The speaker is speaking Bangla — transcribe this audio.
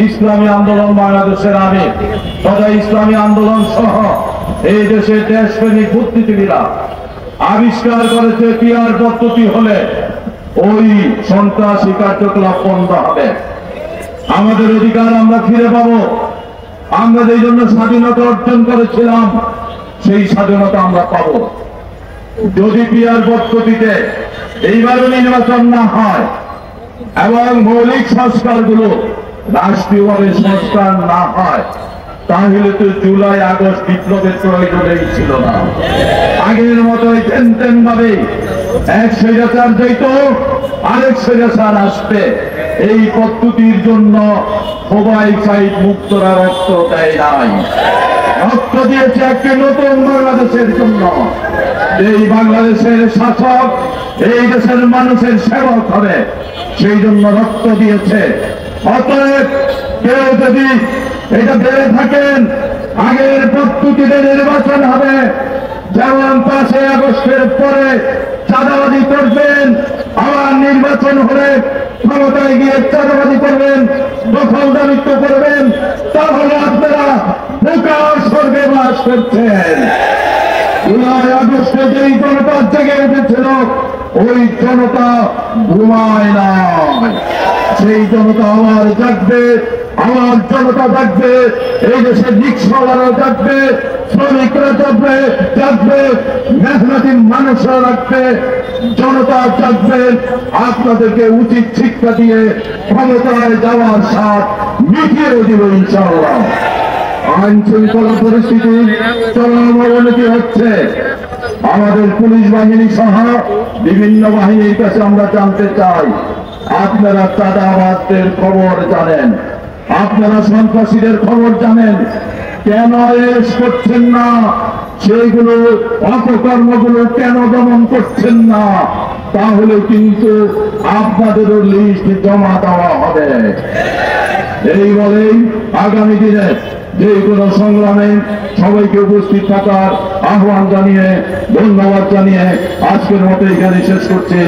ইসলামী আন্দোলন বাংলাদেশের আমির তথা ইসলামী আন্দোলন সহ এই দেশের দেশপ্রেমিক বুদ্ধিজীবীরা আবিষ্কার করেছে পিয়ার পদ্ধতি হলে ওই সন্ত্রাসী কার্যকলাপ বন্ধ হবে, আমাদের অধিকার আমরা ফিরে পাবো। আমরা যেই জন্য স্বাধীনতা অর্জন করেছিলাম সেই স্বাধীনতা আমরা পাবো। যদি পিয়ার পদ্ধতিতে এইবারও নির্বাচন না হয় এবং মৌলিক সংস্কারগুলো রাষ্ট্রীয়ভাবে সংস্কার না হয়, তাহলে তো জুলাই আগস্ট বিপ্লবের প্রয়োজনই ছিল না। আগের মতো তেন ভাবে এক স্বৈরাচার যেত আরেক স্বৈরাচার আসবে, এই পদ্ধতির জন্য সবাই সাইড মুক্তরা রক্ত দেয় নাই, রক্ত দিয়েছে একটি নতুন বাংলাদেশের জন্য। এই বাংলাদেশের শাসক এই দেশের মানুষের সেবক হবে, সেই জন্য রক্ত দিয়েছে। অতএব কেউ যদি এটা ভেবে থাকেন আগের পদ্ধতিতে নির্বাচন হবে, যেমন 5 আগস্টের পরে চাঁদাবাজি করবেন, আবার নির্বাচন হলে ক্ষমতায় গিয়ে চাঁদাবাজি করবেন, দখলদারিত্ব করবেন, তাহলে আপনারা প্রকাশ স্বর্গে বাস করছেন। 5 আগস্টে যেই জনতা জেগে উঠেছিল ওই জনতা ঘুমায় না, সেই জনতা আবার জাগবে, আমার জনতা জাগবে, এই দেশের রিক্সাওয়ালারা জাগবে, শ্রমিকরা জাগবে, মেহনতি মানুষরা রাখবে, জনতা জাগবে। আপনাদেরকে উচিত শিক্ষা দিয়ে ক্ষমতায় যাওয়ার স্বাদ মিটিয়ে দিব ইনশাআল্লাহ। আইন শৃঙ্খলা পরিস্থিতি চরম অবনতি হচ্ছে। আমাদের পুলিশ বাহিনী সহ বিভিন্ন বাহিনীর কাছে আমরা জানতে চাই, আপনারা চাঁদাবাজদের খবর জানেন, আপনারা সন্ত্রাসীদের খবর জানেন, কেন এস করছেন না? সেইগুলো অপকর্মগুলো কেন দমন করছেন না? তাহলে কিন্তু আপনাদেরও লিস্ট জমা দেওয়া হবে। এই বলেই আগামী দিনে যে কোনো সংগ্রামে সবাইকে উপস্থিত থাকার আহ্বান জানিয়ে, ধন্যবাদ জানিয়ে আজকের মতো এখানে শেষ করছি।